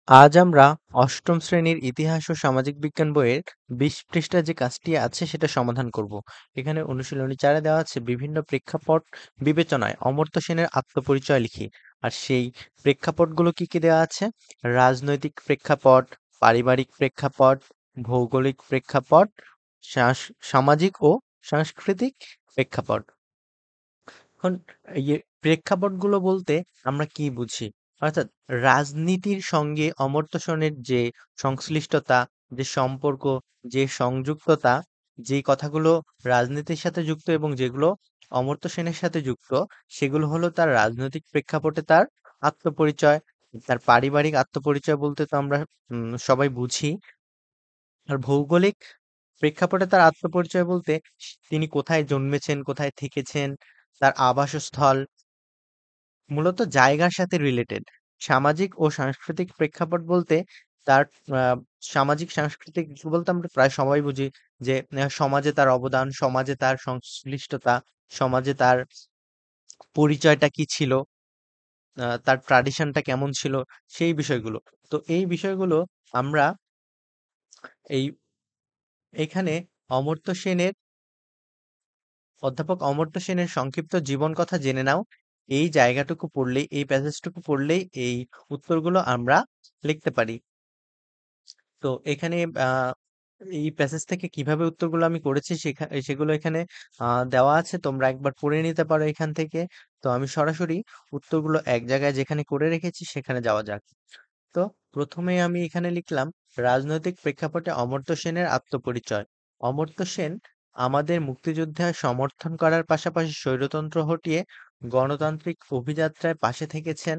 আজ আমরা অষ্টম শ্রেণীর ইতিহাস ও সামাজিক বিজ্ঞান বইয়ের ২০ পৃষ্ঠার যে কাজটি আছে সেটা সমাধান করব। এখানে অনুশীলনী ৪-এ দেওয়া আছে বিভিন্ন প্রেক্ষাপট বিবেচনায় অমর্ত্য সেনের আত্মপরিচয় লিখি। আর সেই প্রেক্ষাপটগুলো কি কি দেওয়া আছে? রাজনৈতিক প্রেক্ষাপট, পারিবারিক প্রেক্ষাপট, ভৌগোলিক প্রেক্ষাপট, সামাজিক ও সাংস্কৃতিক প্রেক্ষাপট। এখন প্রেক্ষাপটগুলো বলতে আমরা কি বুঝি? অর্থাৎ রাজনীতির সঙ্গে অমর্ত্য সেনের যে সংশ্লিষ্টতা, যে সম্পর্ক, যে সংযুক্ততা, যেই কথাগুলো রাজনীতির সাথে যুক্ত এবং যেগুলো অমর্ত্য সেনের সাথে যুক্ত, সেগুলো হলো তার রাজনৈতিক প্রেক্ষাপটে তার আত্মপরিচয়। তার পারিবারিক আত্মপরিচয় বলতে তো আমরা সবাই বুঝি। আর ভৌগোলিক প্রেক্ষাপটে তার আত্মপরিচয় বলতে তিনি কোথায় জন্মেছেন, কোথায় থেকেছেন, তার আবাসস্থল, মূলত জায়গার সাথে রিলেটেড। সামাজিক ও সাংস্কৃতিক প্রেক্ষাপট বলতে তার সামাজিক সাংস্কৃতিক বলতে আমরা প্রায় সবাই বুঝি যে সমাজে তার অবদান, সমাজে তার সংশ্লিষ্টতা, সমাজে তার পরিচয়টা কি ছিল, তার ট্র্যাডিশনটা কেমন ছিল, সেই বিষয়গুলো। তো এই বিষয়গুলো আমরা এই এখানে অমর্ত্য সেনের অধ্যাপক অমর্ত্য সেনের সংক্ষিপ্ত জীবন কথা জেনে নাও। এই জায়গাটুকু পড়লেই, এই প্যাসেজটুকু পড়লেই এই উত্তরগুলো আমরা লিখতে পারি। তো এখানে এই প্যাসেজ থেকে কিভাবে উত্তরগুলো আমি করেছি সেগুলো এখানে দেওয়া আছে, তোমরা একবার পড়ে নিতে পারো এখান থেকে। তো আমি সরাসরি উত্তরগুলো এক জায়গায় যেখানে করে রেখেছি সেখানে যাওয়া যাক। তো প্রথমে আমি এখানে লিখলাম রাজনৈতিক প্রেক্ষাপটে অমর্ত্য সেনের আত্মপরিচয়। অমর্ত্য সেন আমাদের মুক্তিযুদ্ধে সমর্থন করার পাশাপাশি স্বৈরতন্ত্র হটিয়ে গণতান্ত্রিক অভিযাত্রায় পাশে থেকেছেন।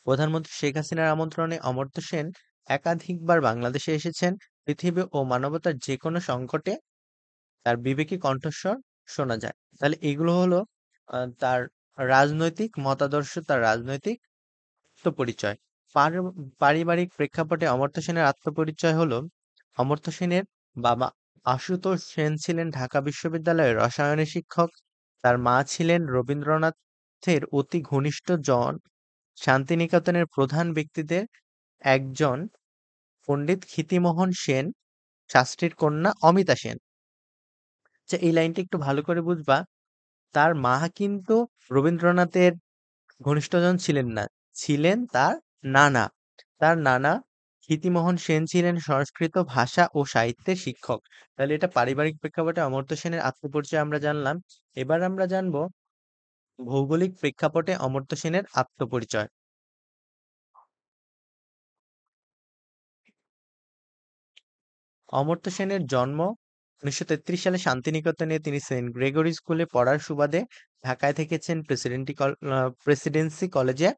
প্রধানমন্ত্রী শেখ হাসিনার আমন্ত্রণে অমর্ত্য সেন একাধিকবার বাংলাদেশে এসেছেন। পৃথিবী ও মানবতার যে কোনো সংকটে তার বিবেকী কণ্ঠস্বর শোনা যায়। তাহলে এগুলো হলো তার রাজনৈতিক মতাদর্শ, তার রাজনৈতিক আত্মপরিচয়। পারিবারিক প্রেক্ষাপটে অমর্ত্য সেনের আত্মপরিচয় হলো অমর্ত্য সেনের বাবা আশুতোষ সেন ছিলেন ঢাকা বিশ্ববিদ্যালয়ের রসায়নের শিক্ষক। তার মা ছিলেন রবীন্দ্রনাথের অতি ঘনিষ্ঠ জন। শান্তিনিকেতনের প্রধান ব্যক্তিদের একজন পণ্ডিত ক্ষিতিমোহন সেন শাস্ত্রীর কন্যা অমিতা সেন। আচ্ছা, এই লাইনটা একটু ভালো করে বুঝবা। তার মা কিন্তু রবীন্দ্রনাথের ঘনিষ্ঠজন ছিলেন না, ছিলেন তার নানা। তার নানা ক্ষিতিমোহন সেন ছিলেন সংস্কৃত ভাষা ও সাহিত্যের শিক্ষক। তাহলে এটা পারিবারিক প্রেক্ষাপটে অমর্ত্য সেনের আত্মপরিচয় আমরা জানলাম। এবার আমরা জানবো ভৌগোলিক প্রেক্ষাপটে অমর্ত্য সেনের আত্মপরিচয়। অমর্ত্য সেনের জন্ম ১৯৩৩ সালে শান্তিনিকেতনে। তিনি সেন্ট গ্রেগরি স্কুলে পড়ার সুবাদে ঢাকায় থেকেছেন। প্রেসিডেন্সি কলেজে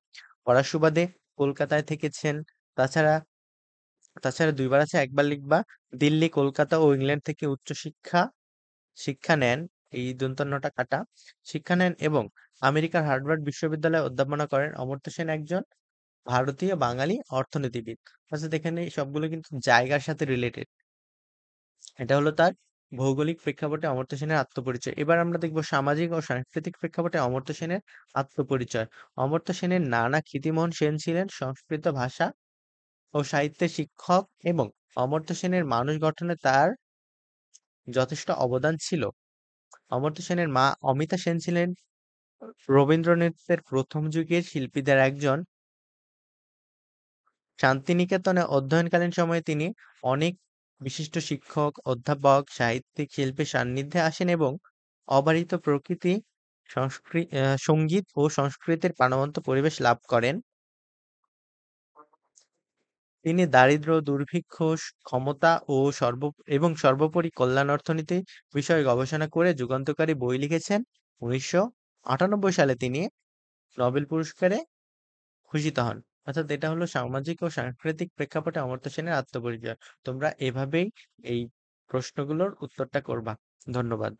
পড়ার সুবাদে কলকাতায় থেকেছেন। তাছাড়া তাছাড়া ২ বার আছে, একবার লিখবা। দিল্লি, কলকাতা ও ইংল্যান্ড থেকে উচ্চশিক্ষা শিক্ষা নেন। এই দন্তের কাটা। শিক্ষা নেন এবং আমেরিকার হার্ভার্ড বিশ্ববিদ্যালয়ে অধ্যাপনা করেন। অমর্ত্য সেন একজন ভারতীয় বাঙালি অর্থনীতিবিদ। অর্থাৎ এখানে সবগুলো কিন্তু জায়গার সাথে রিলেটেড। এটা হলো তার ভৌগোলিক প্রেক্ষাপটে অমর্ত্য সেনের আত্মপরিচয়। এবার আমরা দেখব সামাজিক ও সাংস্কৃতিক প্রেক্ষাপটে অমর্ত্য সেনের আত্মপরিচয়। অমর্ত্য সেনের নানা ক্ষিতিমোহন সেন ছিলেন সংস্কৃত ভাষা ও সাহিত্যের শিক্ষক এবং অমর্ত্য সেনের মানুষ গঠনে তার যথেষ্ট অবদান ছিল। অমর্ত্য সেনের মা অমিতা সেন ছিলেন রবীন্দ্রনাথের প্রথম যুগের শিল্পীদের একজন। শান্তিনিকেতনে অধ্যয়নকালীন সময়ে তিনি অনেক বিশিষ্ট শিক্ষক, অধ্যাপক, সাহিত্যিক, শিল্পীর সান্নিধ্যে আসেন এবং অবারিত প্রকৃতি, সঙ্গীত ও সংস্কৃতির প্রাণবন্ত পরিবেশ লাভ করেন। তিনি দারিদ্র্য, দুর্ভিক্ষ, ক্ষমতা ও সর্বোপরি কল্যাণ অর্থনীতি বিষয়ে গবেষণা করে যুগান্তকারী বই লিখেছেন। ১৯৯৮ সালে তিনি নোবেল পুরস্কারে ভূষিত হন। অর্থাৎ এটা হলো সামাজিক ও সাংস্কৃতিক প্রেক্ষাপটে অমর্ত্য সেনের আত্মপরিচয়। তোমরা এভাবেই এই প্রশ্নগুলোর উত্তরটা করবা। ধন্যবাদ।